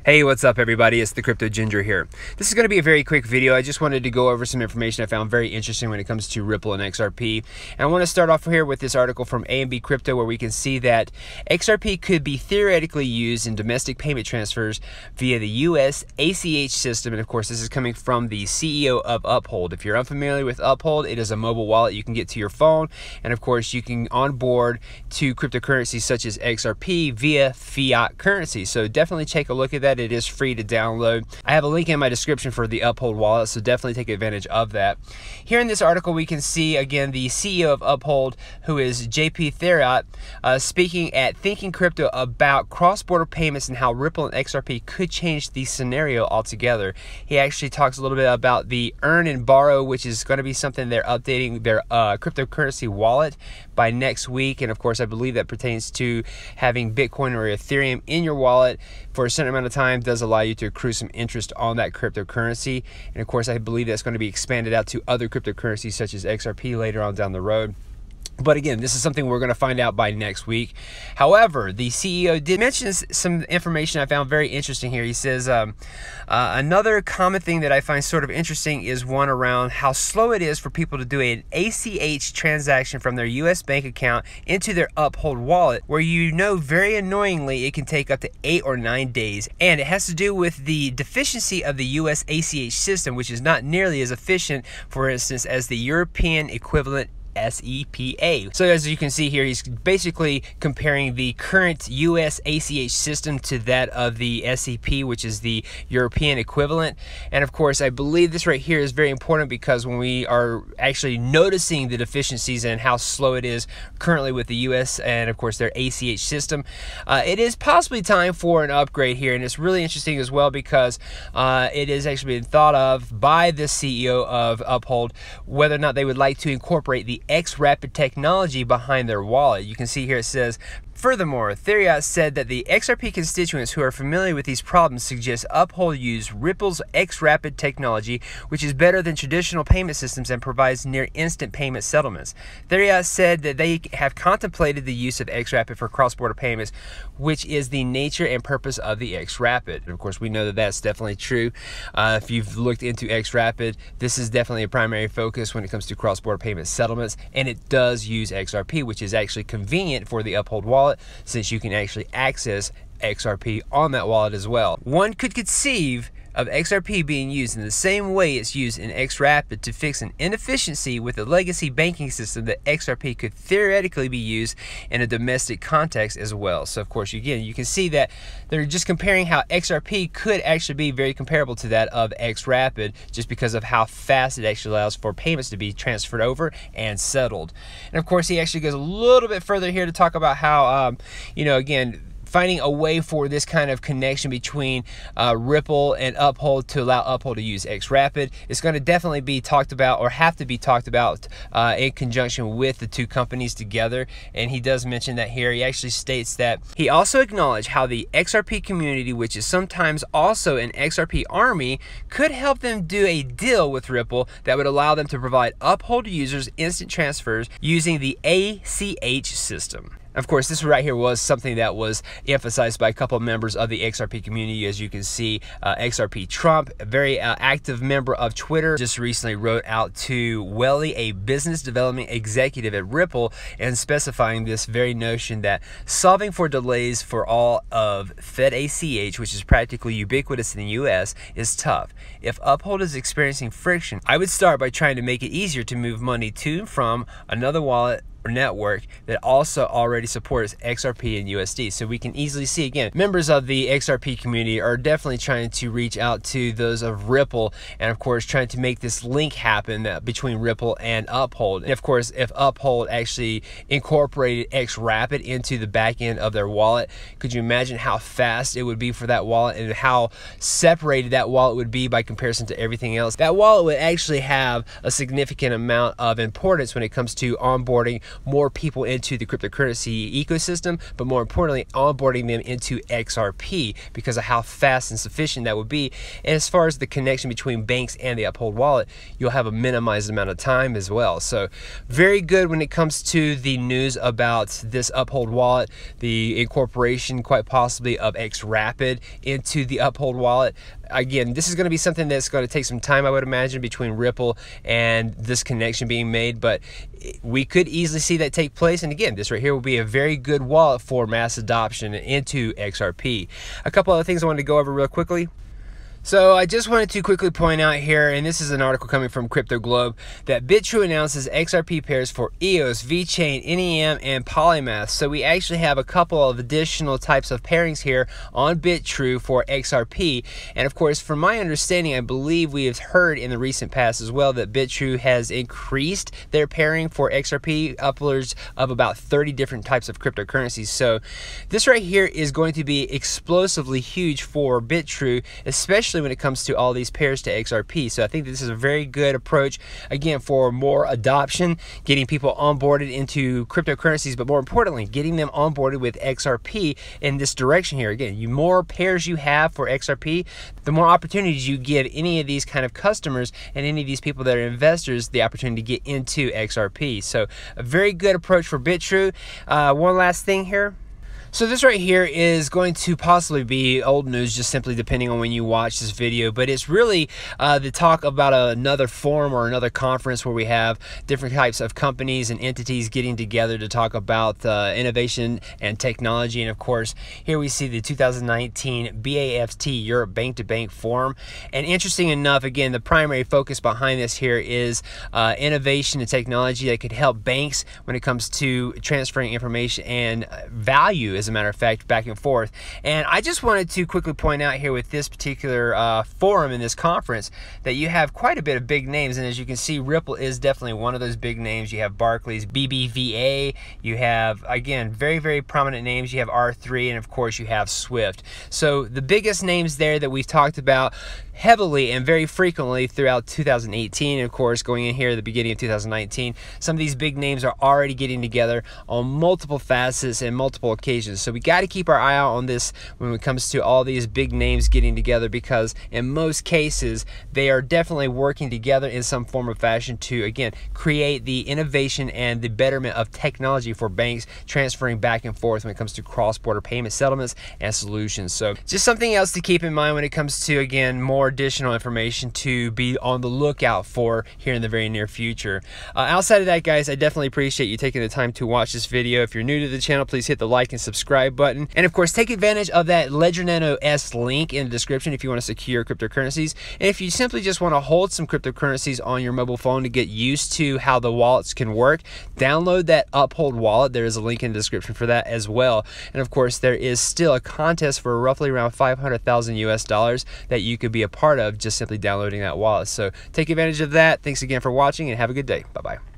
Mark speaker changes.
Speaker 1: Hey, what's up everybody? It's the Crypto Ginger here. This is going to be a very quick video. I just wanted to go over some information I found very interesting when it comes to Ripple and XRP. And I want to start off here with this article from A&B Crypto where we can see that XRP could be theoretically used in domestic payment transfers via the US ACH system. And of course, this is coming from the CEO of Uphold. If you're unfamiliar with Uphold, it is a mobile wallet you can get to your phone. And of course, you can onboard to cryptocurrencies such as XRP via fiat currency. So definitely take a look at that. It is free to download. I have a link in my description for the Uphold wallet, so definitely take advantage of that. Here in this article, we can see again the CEO of Uphold, who is JP Theriot, speaking at Thinking Crypto about cross-border payments and how Ripple and XRP could change the scenario altogether. He actually talks a little bit about the earn and borrow, which is going to be something they're updating their cryptocurrency wallet by next week. And of course, I believe that pertains to having Bitcoin or Ethereum in your wallet for a certain amount of time does allow you to accrue some interest on that cryptocurrency. And of course, I believe that's going to be expanded out to other cryptocurrencies such as XRP later on down the road. But again, this is something we're going to find out by next week. However, the CEO did mention some information I found very interesting here. He says, another common thing that I find sort of interesting is one around how slow it is for people to do an ACH transaction from their US bank account into their Uphold wallet, where very annoyingly it can take up to 8 or 9 days. And it has to do with the deficiency of the US ACH system, which is not nearly as efficient, for instance, as the European equivalent SEPA. So as you can see here, he's basically comparing the current US ACH system to that of the SEP, which is the European equivalent. And of course, I believe this right here is very important because when we are actually noticing the deficiencies and how slow it is currently with the US and of course their ACH system, it is possibly time for an upgrade here. And it's really interesting as well because it is actually been thought of by the CEO of Uphold whether or not they would like to incorporate the xRapid technology behind their wallet. You can see here it says, furthermore, Theriot said that the XRP constituents who are familiar with these problems suggest Uphold use Ripple's xRapid technology, which is better than traditional payment systems and provides near instant payment settlements. Theriot said that they have contemplated the use of xRapid for cross-border payments, which is the nature and purpose of the xRapid. And of course, we know that that's definitely true. If you've looked into xRapid, this is definitely a primary focus when it comes to cross-border payment settlements, and it does use XRP, which is actually convenient for the Uphold wallet, since you can actually access XRP on that wallet as well. One could conceive of XRP being used in the same way it's used in xRapid to fix an inefficiency with a legacy banking system that XRP could theoretically be used in a domestic context as well. So of course, again, you can see that they're just comparing how XRP could actually be very comparable to that of xRapid just because of how fast it actually allows for payments to be transferred over and settled. And of course, he actually goes a little bit further here to talk about how, again, finding a way for this kind of connection between Ripple and Uphold to allow Uphold to use xRapid is going to definitely be talked about or have to be talked about in conjunction with the two companies together. And he does mention that here. He actually states that he also acknowledged how the XRP community, which is sometimes also an XRP army, could help them do a deal with Ripple that would allow them to provide Uphold users instant transfers using the ACH system. Of course, this right here was something that was emphasized by a couple of members of the XRP community. As you can see, XRP Trump, a very active member of Twitter, just recently wrote out to Welly, a business development executive at Ripple, and specifying this very notion that solving for delays for all of Fed ACH, which is practically ubiquitous in the US, is tough. If Uphold is experiencing friction, I would start by trying to make it easier to move money to and from another wallet or network that also already supports XRP and USD. So we can easily see, again, members of the XRP community are definitely trying to reach out to those of Ripple and of course trying to make this link happen between Ripple and Uphold. And of course, if Uphold actually incorporated xRapid into the back end of their wallet, could you imagine how fast it would be for that wallet and how separated that wallet would be by comparison to everything else? That wallet would actually have a significant amount of importance when it comes to onboarding more people into the cryptocurrency ecosystem, but more importantly, onboarding them into XRP because of how fast and sufficient that would be. And as far as the connection between banks and the Uphold wallet, you'll have a minimized amount of time as well. So very good when it comes to the news about this Uphold wallet, the incorporation quite possibly of xRapid into the Uphold wallet. Again, this is going to be something that's going to take some time, I would imagine, between Ripple and this connection being made, but we could easily see that take place. And again, this right here will be a very good wallet for mass adoption into XRP. A couple other things I wanted to go over real quickly. So I just wanted to quickly point out here, and this is an article coming from Crypto Globe, that BitTrue announces XRP pairs for EOS, VeChain, NEM, and Polymath. So we actually have a couple of additional types of pairings here on BitTrue for XRP. And of course, from my understanding, I believe we have heard in the recent past as well that BitTrue has increased their pairing for XRP upwards of about 30 different types of cryptocurrencies. So this right here is going to be explosively huge for BitTrue, especially when it comes to all these pairs to XRP. So I think this is a very good approach, again, for more adoption, getting people onboarded into cryptocurrencies, but more importantly, getting them onboarded with XRP in this direction here. Again, the more pairs you have for XRP, the more opportunities you give any of these kind of customers and any of these people that are investors the opportunity to get into XRP. So a very good approach for BitTrue. One last thing here. So this right here is going to possibly be old news, just simply depending on when you watch this video, but it's really the talk about another forum or another conference where we have different types of companies and entities getting together to talk about innovation and technology. And of course, here we see the 2019 BAFT Europe Bank-to-Bank Forum. And interesting enough, again, the primary focus behind this here is innovation and technology that could help banks when it comes to transferring information and value, as a matter of fact, back and forth. And I just wanted to quickly point out here with this particular forum in this conference that you have quite a bit of big names. And as you can see, Ripple is definitely one of those big names. You have Barclays, BBVA, you have, again, very, very prominent names. You have R3, and of course you have Swift. So the biggest names there that we've talked about heavily and very frequently throughout 2018, and of course going in here at the beginning of 2019, some of these big names are already getting together on multiple facets and multiple occasions. So we got to keep our eye out on this when it comes to all these big names getting together, because in most cases they are definitely working together in some form of fashion to, again, create the innovation and the betterment of technology for banks transferring back and forth when it comes to cross-border payment settlements and solutions. So just something else to keep in mind when it comes to, again, more additional information to be on the lookout for here in the very near future. Outside of that, guys, I definitely appreciate you taking the time to watch this video. If you're new to the channel, please hit the like and subscribe button. And of course, take advantage of that Ledger Nano S link in the description if you want to secure cryptocurrencies. And if you simply just want to hold some cryptocurrencies on your mobile phone to get used to how the wallets can work, download that Uphold wallet. There is a link in the description for that as well. And of course, there is still a contest for roughly around 500,000 US dollars that you could be a part of just simply downloading that wallet. So take advantage of that. Thanks again for watching and have a good day. Bye-bye.